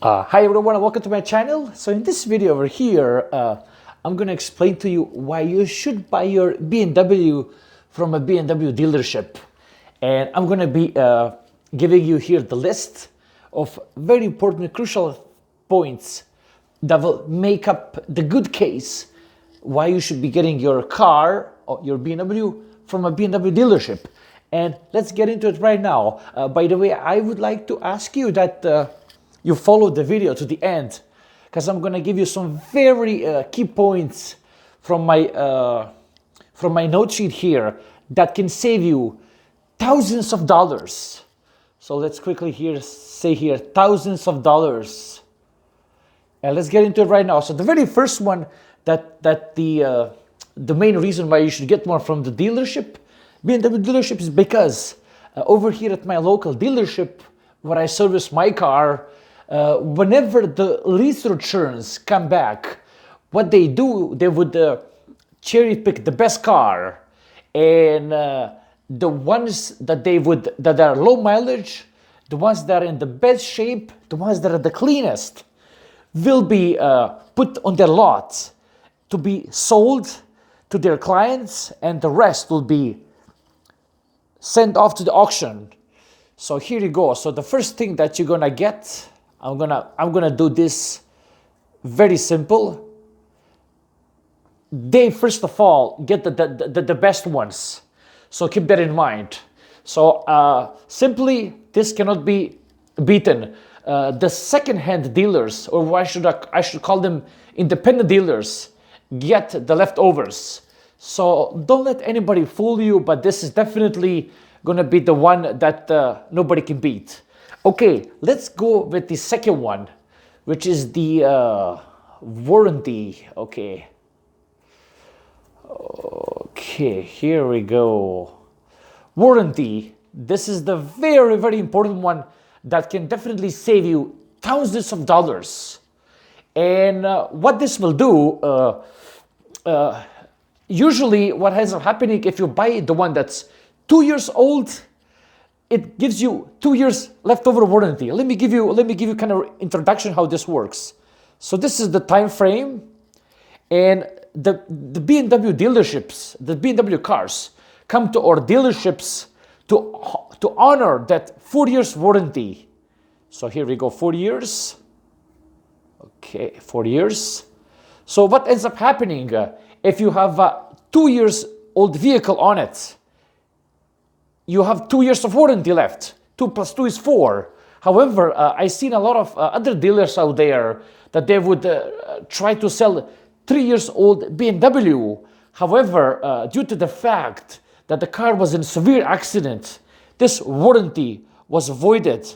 Hi everyone and welcome to my channel. So in this video over here, I'm going to explain to you why you should buy your BMW from a BMW dealership. And I'm going to be giving you here the list of very important crucial points that will make up the good case why you should be getting your car or your BMW from a BMW dealership. And let's get into it right now. By the way, I would like to ask you that you follow the video to the end, because I'm going to give you some very key points from my note sheet here that can save you thousands of dollars. So let's quickly say here thousands of dollars. And let's get into it right now. So the very first one, that the main reason why you should get one from the dealership, BMW dealership, is because over here at my local dealership where I service my car, whenever the lease returns come back, what they do, they would cherry pick the best car, and the ones that are low mileage, the ones that are in the best shape, the ones that are the cleanest, will be put on their lot to be sold to their clients, and the rest will be sent off to the auction. So here you go. So the first thing that you're gonna get, I'm gonna do this very simple. They first of all get the best ones. So keep that in mind. So simply, this cannot be beaten. The second-hand dealers, or I should call them independent dealers, get the leftovers. So don't let anybody fool you, but this is definitely gonna be the one that nobody can beat. Okay, let's go with the second one, which is the warranty. Okay, here we go. Warranty. This is the very, very important one that can definitely save you thousands of dollars. And what this will do, usually what ends up happening, if you buy the one that's 2 years old, it gives you 2 years leftover warranty. Let me give you kind of introduction how this works. So this is the time frame, and the BMW dealerships, the BMW cars come to our dealerships to honor that 4 years warranty. So here we go, 4 years. Okay, 4 years. So what ends up happening if you have a 2 years old vehicle on it? You have 2 years of warranty left. 2 plus 2 is 4. However, I've seen a lot of other dealers out there that they would try to sell 3 years old BMW. However, due to the fact that the car was in severe accident, this warranty was voided.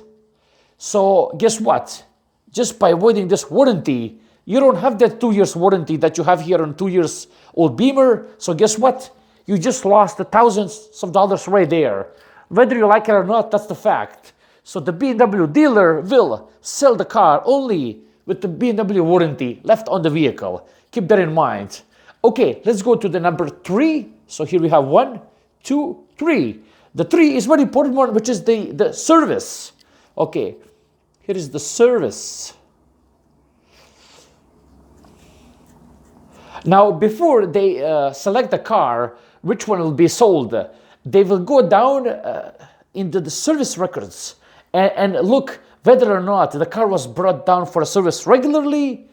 So guess what? Just by avoiding this warranty, you don't have that 2 years warranty that you have here on 2 years old Beamer. So guess what? You just lost the thousands of dollars right there. Whether you like it or not, that's the fact. So the BMW dealer will sell the car only with the BMW warranty left on the vehicle. Keep that in mind. Okay, let's go to the number 3. So here we have 1, 2, 3. The 3 is very important one, which is the service. Okay, here is the service. Now, before they select the car, which one will be sold, they will go down into the service records and look whether or not the car was brought down for a service regularly,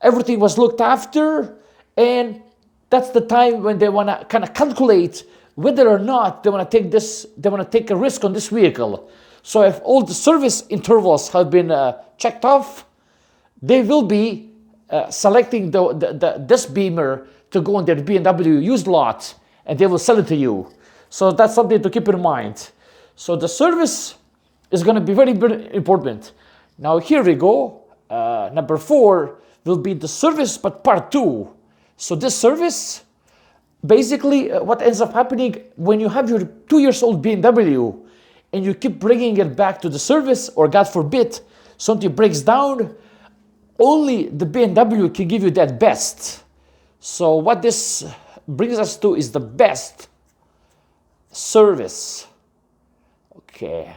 everything was looked after, and that's the time when they want to kind of calculate whether or not they want to take a risk on this vehicle. So if all the service intervals have been checked off, they will be selecting this Beamer to go on their BMW used lot, and they will sell it to you. So that's something to keep in mind. So the service is going to be very, very important. Now here we go. Number 4 will be the service, but part 2. So this service, basically what ends up happening when you have your 2 years old BMW and you keep bringing it back to the service, or God forbid, something breaks down, only the BMW can give you that best. So what this brings us to is the best service. Okay.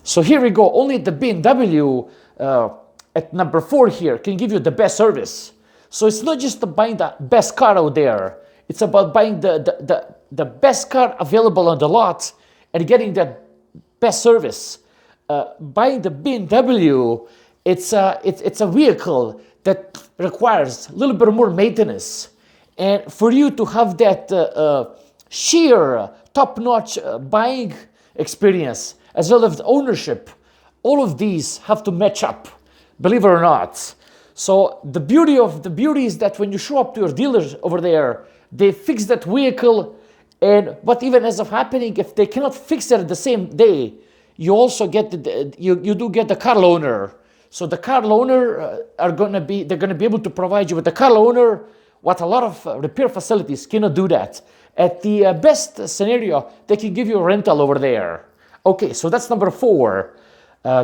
So here we go. Only the BMW at number 4 here can give you the best service. So it's not just buying the best car out there. It's about buying the best car available on the lot and getting that best service. Buying the BMW, it's a vehicle that requires a little bit more maintenance. And for you to have that sheer top-notch buying experience, as well as the ownership, all of these have to match up, believe it or not. So the beauty is that when you show up to your dealers over there, they fix that vehicle, and what even ends up happening, if they cannot fix it the same day, you also get you do get the car loaner. So the car loaner they're gonna be able to provide you with the car loaner, what a lot of repair facilities cannot do that. At the best scenario, they can give you a rental over there. Okay, so that's number 4.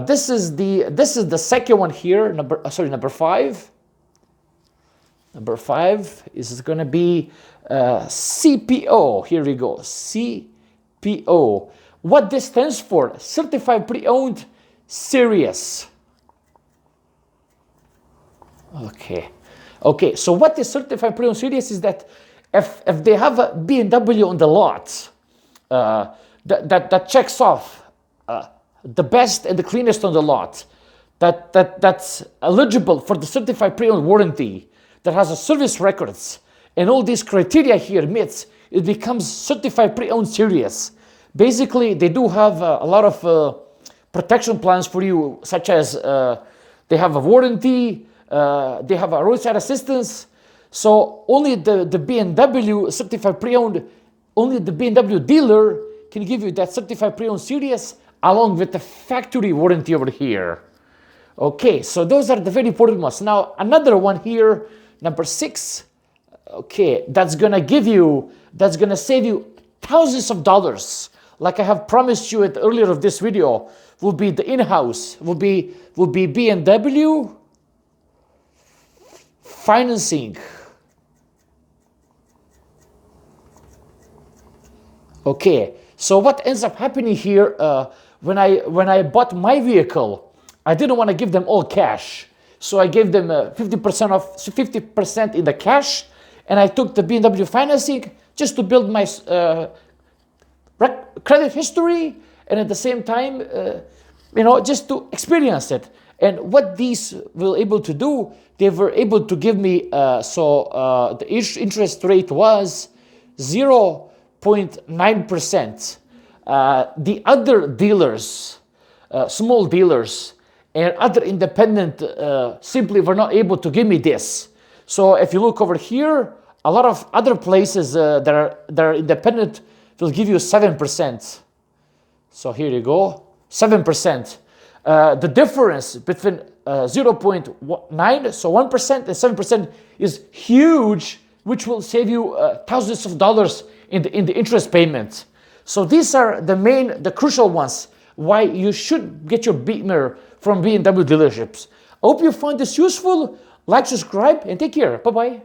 This is the second one here. Number 5. Number 5 is going to be CPO. Here we go. CPO. What this stands for? Certified Pre-Owned Series. Okay. So what is Certified Pre-Owned Series is that if they have a BMW on the lot that checks off the best and the cleanest on the lot, that's eligible for the certified pre-owned warranty, that has a service records, and all these criteria here meets, it becomes certified pre-owned series. Basically, they do have a lot of protection plans for you, such as they have a warranty, they have a roadside assistance. So only the BMW certified pre-owned, only the BMW dealer can give you that certified pre-owned series along with the factory warranty over here. Okay, so those are the very important ones. Now another one here, number 6. Okay, that's gonna save you thousands of dollars. Like I have promised you at earlier of this video, will be the in-house, will be BMW financing. Okay, so what ends up happening here, when I bought my vehicle, I didn't want to give them all cash. So I gave them 50% in the cash, and I took the BMW financing just to build my credit history, and at the same time, just to experience it. And what these were able to do, they were able to give me, the interest rate was 0.9%. The other dealers, small dealers, and other independent simply were not able to give me this. So if you look over here, a lot of other places that are independent will give you 7%. So here you go, 7%. The difference between 0.9, so 1% and 7% is huge, which will save you thousands of dollars in the interest payment. So these are the crucial ones why you should get your Beamer from BMW dealerships. I hope you find this useful. Like, subscribe, and take care. Bye-bye.